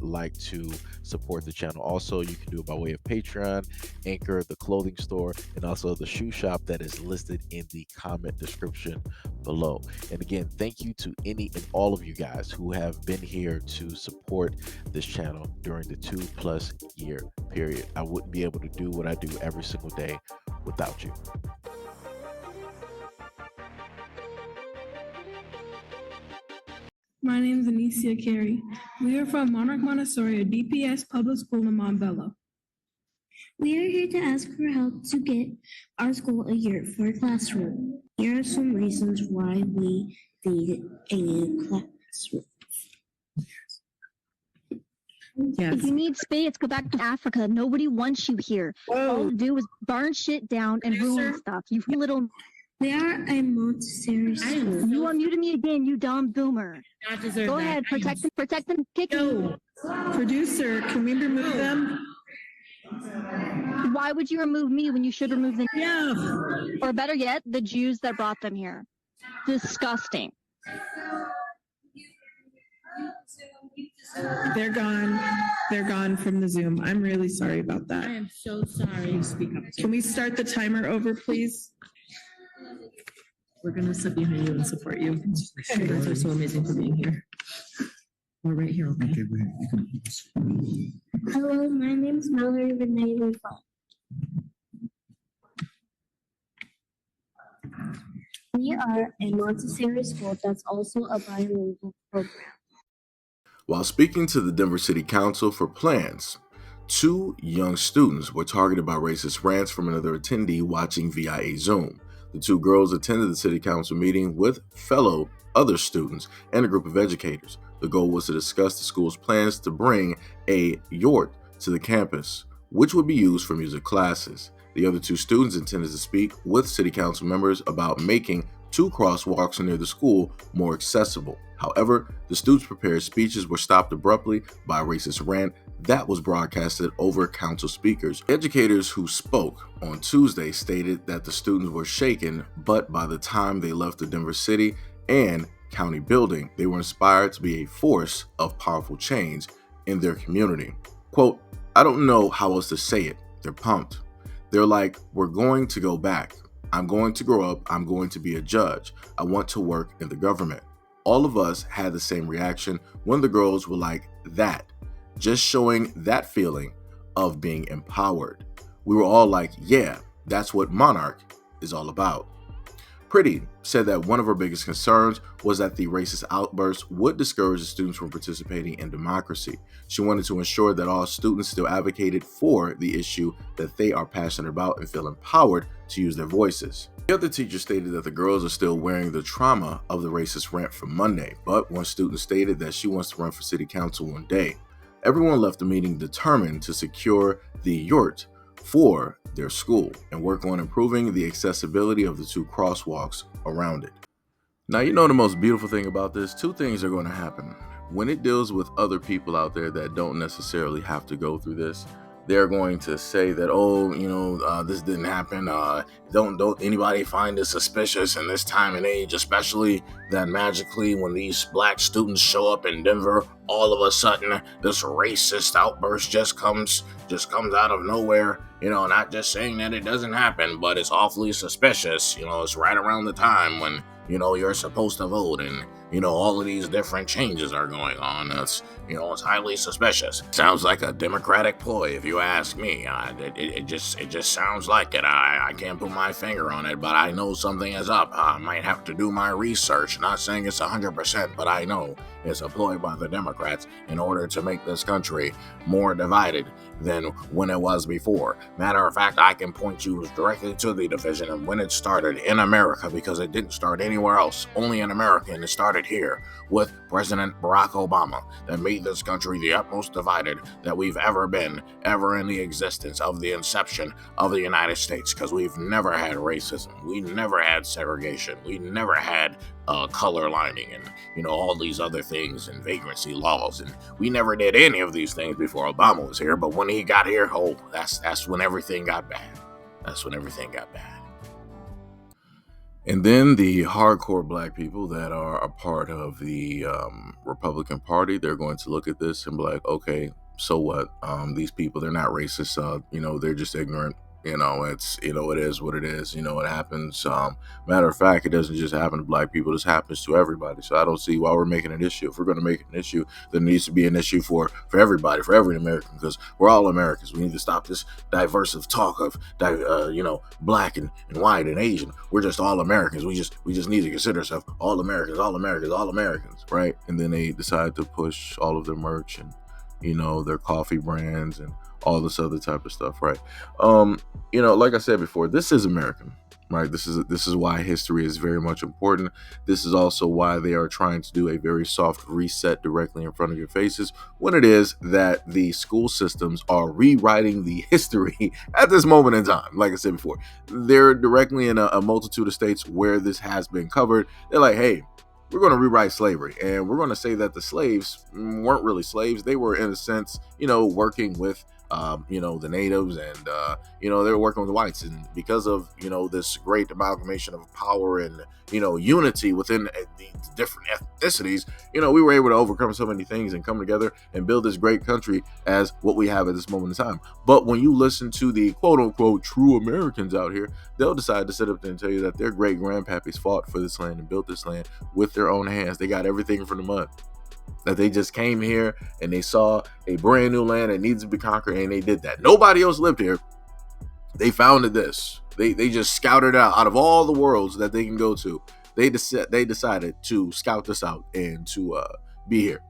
would like to support the channel. Also, you can do it by way of Patreon, Anchor, the clothing store, and also the shoe shop that is listed in the comment description below. And again, thank you to any and all of you guys who have been here to support this channel during the 2+ year period. I wouldn't be able to do what I do every single day without you. My name is Anicia Carey. We are from Monarch Montessori, a DPS public school in Montbello. We are here to ask for help to get our school a yurt for a classroom. Here are some reasons why we need a new classroom. Yes. If you need space, go back to Africa. Nobody wants you here. All you do is burn shit down and ruin stuff. You little. We are a Montessori school. You unmuted me again, you dumb boomer. Not deserve Go that. ahead, protect them, kick them. Producer, can we remove them? Why would you remove me when you should remove them? Yeah. Or better yet, the Jews that brought them here. Disgusting. They're gone. They're gone from the Zoom. I'm really sorry about that. I am so sorry. Speak up. Can we start the timer over, please? We're gonna sit behind you and support you. You guys are so amazing for being here. We're right here, okay? Hello, my name is Mallory Renee Rufo. We are a Montessori school that's also a bilingual program. While speaking to the Denver City Council for plans, 2 young students were targeted by racist rants from another attendee watching via a Zoom. The 2 girls attended the City Council meeting with fellow other students and a group of educators. The goal was to discuss the school's plans to bring a yurt to the campus, which would be used for music classes. The other 2 students intended to speak with City Council members about making 2 crosswalks near the school more accessible. However, the students' prepared speeches were stopped abruptly by a racist rant that was broadcasted over council speakers. Educators who spoke on Tuesday stated that the students were shaken, but by the time they left the Denver City and County building, they were inspired to be a force of powerful change in their community. Quote, I don't know how else to say it. They're pumped. They're like, we're going to go back. I'm going to grow up. I'm going to be a judge. I want to work in the government. All of us had the same reaction when the girls were like that, just showing that feeling of being empowered. We were all like, yeah, that's what Monarch is all about. Pretty said that one of her biggest concerns was that the racist outbursts would discourage the students from participating in democracy. She wanted to ensure that all students still advocated for the issue that they are passionate about and feel empowered to use their voices. The other teacher stated that the girls are still wearing the trauma of the racist rant from Monday, but one student stated that she wants to run for city council one day. Everyone left the meeting determined to secure the yurt for their school and work on improving the accessibility of the 2 crosswalks around it. Now, you know the most beautiful thing about this? 2 things are going to happen. When it deals with other people out there that don't necessarily have to go through this, they're going to say that, oh, this didn't happen. Don't anybody find this suspicious in this time and age, especially that magically when these black students show up in Denver, all of a sudden this racist outburst just comes out of nowhere. Not just saying that it doesn't happen, but it's awfully suspicious. It's right around the time when, you're supposed to vote and, all of these different changes are going on. It's highly suspicious. Sounds like a Democratic ploy, if you ask me. It just sounds like it. I can't put my finger on it, but I know something is up. I might have to do my research. Not saying it's 100%, but I know it's a ploy by the Democrats in order to make this country more divided than when it was before. Matter of fact, I can point you directly to the division of when it started in America, because it didn't start anywhere else, only in America, and it started here with President Barack Obama, that made this country the utmost divided that we've ever been, ever in the existence of the inception of the United States, because we've never had racism, we never had segregation, we never had color lining and all these other things and vagrancy laws, and we never did any of these things before Obama was here. But when he got here, that's when everything got bad. That's when everything got bad. And then the hardcore black people that are a part of the Republican Party, they're going to look at this and be like, okay, so what? These people, they're not racist. They're just ignorant. It is what it is. It happens. Matter of fact, it doesn't just happen to black people. This happens to everybody. So I don't see why we're making an issue. If we're going to make an issue, there needs to be an issue for everybody, for every American, because we're all Americans. We need to stop this diverse of talk of, black and white and Asian. We're just all Americans. We just need to consider ourselves all Americans, all Americans, all Americans, right? And then they decide to push all of their merch and, their coffee brands and all this other type of stuff, right? Like I said before, this is American, right? This is why history is very much important. This is also why they are trying to do a very soft reset directly in front of your faces, when it is that the school systems are rewriting the history at this moment in time. Like I said before, they're directly in a multitude of states where this has been covered. They're like, hey, we're going to rewrite slavery, and we're going to say that the slaves weren't really slaves. They were, in a sense, working with the natives, and they were working with the whites, and because of this great amalgamation of power and unity within the different ethnicities, we were able to overcome so many things and come together and build this great country as what we have at this moment in time. But when you listen to the quote unquote true Americans out here, they'll decide to sit up there and tell you that their great grandpappies fought for this land and built this land with their own hands. They got everything from the mud. That they just came here and they saw a brand new land that needs to be conquered, and they did that. Nobody else lived here. They founded this. They just scouted it out of all the worlds that they can go to. They decided to scout this out and to be here.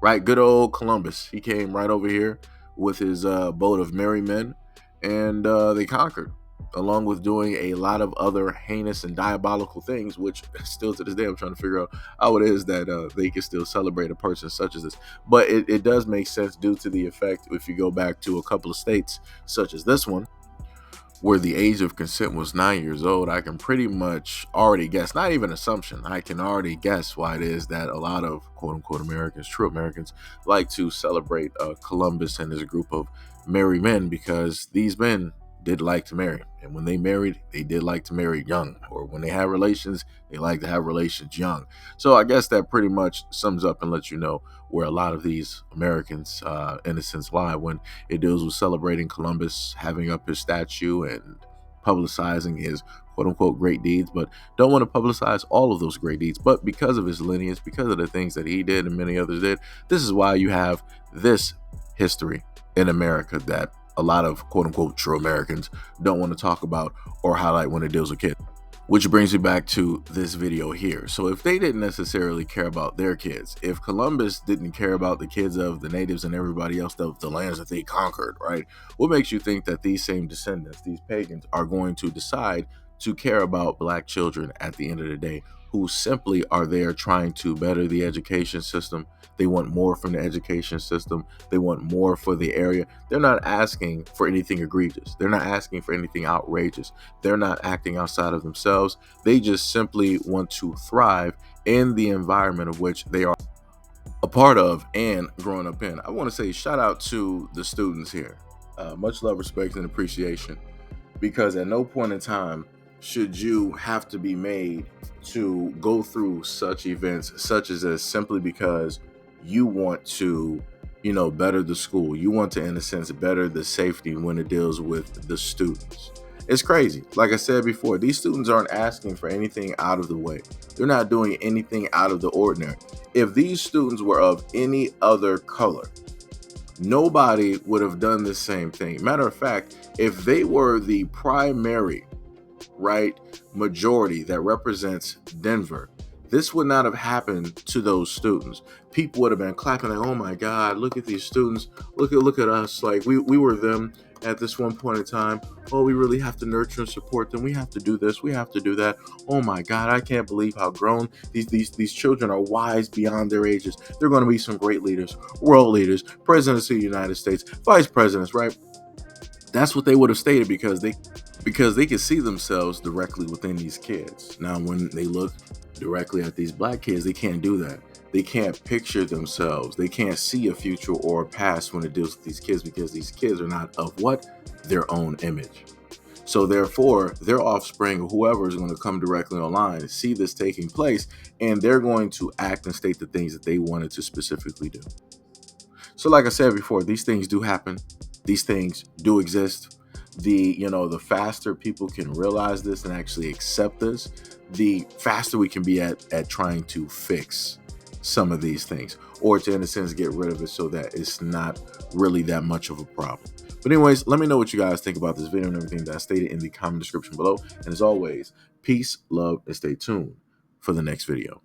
Right? Good old Columbus. He came right over here with his boat of merry men, and they conquered, along with doing a lot of other heinous and diabolical things, which still to this day I'm trying to figure out how it is that they can still celebrate a person such as this. But it does make sense due to the effect, if you go back to a couple of states such as this one, where the age of consent was 9 years old. I can pretty much already guess, not even assumption, I can already guess why it is that a lot of quote unquote Americans, true Americans, like to celebrate Columbus and his group of merry men, because these men did like to marry, and when they married, they did like to marry young, or when they had relations, they like to have relations young. So I guess that pretty much sums up and lets you know where a lot of these Americans innocence lie when it deals with celebrating Columbus, having up his statue and publicizing his quote unquote great deeds, but don't want to publicize all of those great deeds. But because of his lineage, because of the things that he did and many others did, this is why you have this history in America that a lot of quote unquote true Americans don't want to talk about or highlight when it deals with kids. Which brings me back to this video here. So if they didn't necessarily care about their kids, if Columbus didn't care about the kids of the natives and everybody else of the lands that they conquered, right? What makes you think that these same descendants, these pagans, are going to decide to care about black children at the end of the day, who simply are there trying to better the education system? They want more from the education system. They want more for the area. They're not asking for anything egregious. They're not asking for anything outrageous. They're not acting outside of themselves. They just simply want to thrive in the environment of which they are a part of and growing up in. I want to say shout out to the students here. Much love, respect, and appreciation, because at no point in time should you have to be made to go through such events such as this simply because you want to, better the school. You want to, in a sense, better the safety when it deals with the students. It's crazy. Like I said before, these students aren't asking for anything out of the way. They're not doing anything out of the ordinary. If these students were of any other color, nobody would have done the same thing. Matter of fact, if they were the primary majority that represents Denver, this would not have happened to those students. People would have been clapping like, oh my God, look at these students. Look at us. Like we were them at this one point in time. Oh, we really have to nurture and support them. We have to do this. We have to do that. Oh my God, I can't believe how grown these children are, wise beyond their ages. They're going to be some great leaders, world leaders, presidents of the United States, vice presidents, right? That's what they would have stated because they can see themselves directly within these kids. Now, when they look directly at these black kids, they can't do that. They can't picture themselves. They can't see a future or a past when it deals with these kids, because these kids are not of what? Their own image. So therefore, their offspring or whoever is going to come directly online, see this taking place, and they're going to act and state the things that they wanted to specifically do. So like I said before, these things do happen. These things do exist. The faster people can realize this and actually accept this, the faster we can be at trying to fix some of these things, or to, in a sense, get rid of it so that it's not really that much of a problem. But anyways, let me know what you guys think about this video and everything that I stated in the comment description below. And as always, peace, love, and stay tuned for the next video.